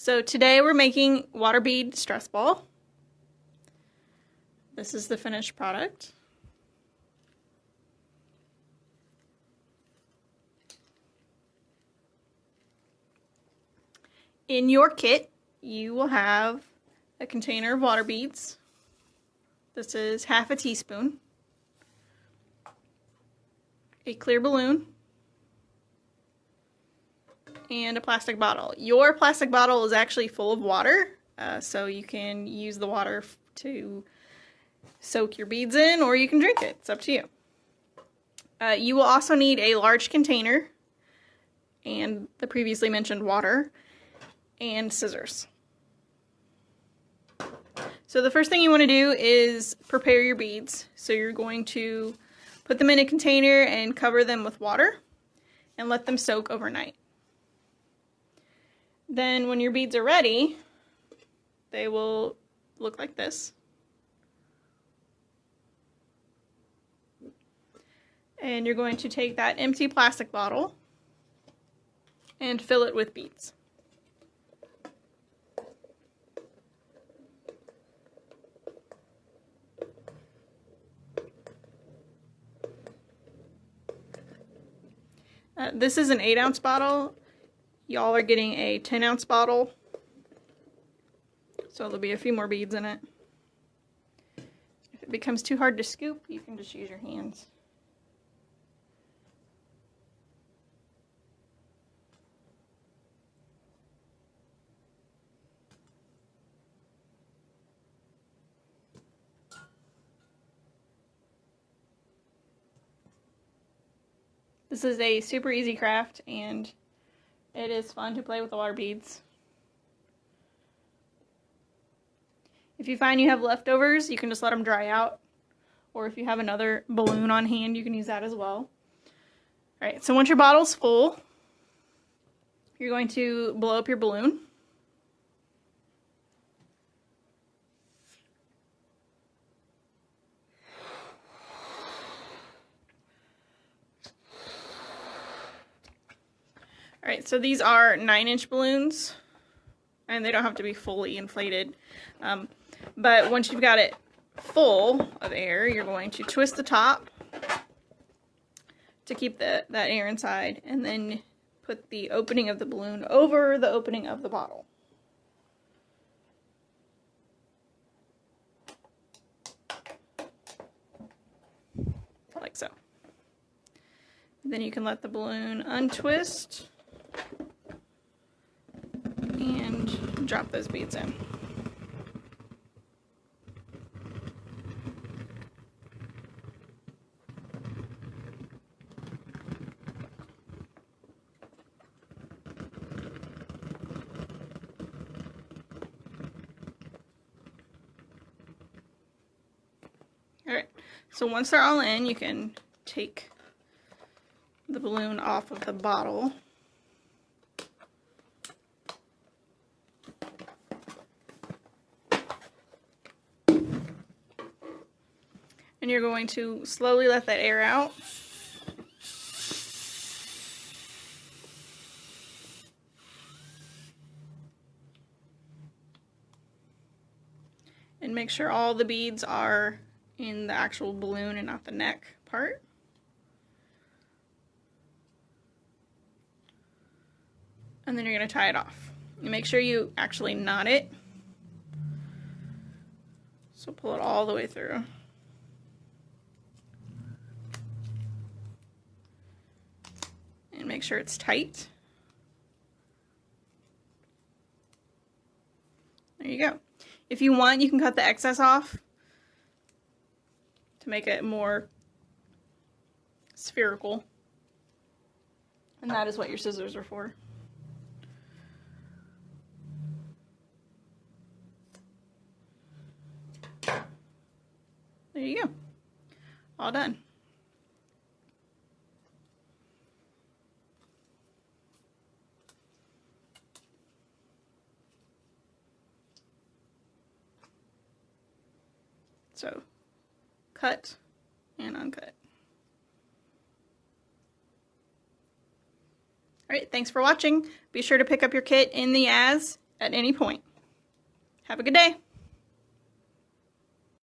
So today we're making water bead stress ball. This is the finished product. In your kit, you will have a container of water beads. This is half a teaspoon. A clear balloon. And a plastic bottle. Your plastic bottle is actually full of water, so you can use the water to soak your beads in, or you can drink it. It's up to you. You will also need a large container and the previously mentioned water and scissors. So the first thing you want to do is prepare your beads. So you're going to put them in a container and cover them with water and let them soak overnight. Then when your beads are ready, they will look like this. And you're going to take that empty plastic bottle and fill it with beads. This is an 8-ounce bottle. Y'all are getting a 10-ounce bottle, so there'll be a few more beads in it. If it becomes too hard to scoop, you can just use your hands. This is a super easy craft, and it is fun to play with the water beads. If you find you have leftovers, you can just let them dry out. Or if you have another balloon on hand, you can use that as well. Alright, so once your bottle's full, you're going to blow up your balloon. Alright, so these are 9-inch balloons, and they don't have to be fully inflated. But once you've got it full of air, you're going to twist the top to keep that air inside, and then put the opening of the balloon over the opening of the bottle. Like so. Then you can let the balloon untwist and drop those beads in. Alright, so once they're all in, you can take the balloon off of the bottle. And you're going to slowly let that air out. And make sure all the beads are in the actual balloon and not the neck part. And then you're going to tie it off. And make sure you actually knot it. So pull it all the way through. And make sure it's tight. There you go. If you want, you can cut the excess off to make it more spherical. And that is what your scissors are for. There you go. All done. So, cut and uncut. Alright, thanks for watching. Be sure to pick up your kit in the As at any point. Have a good day.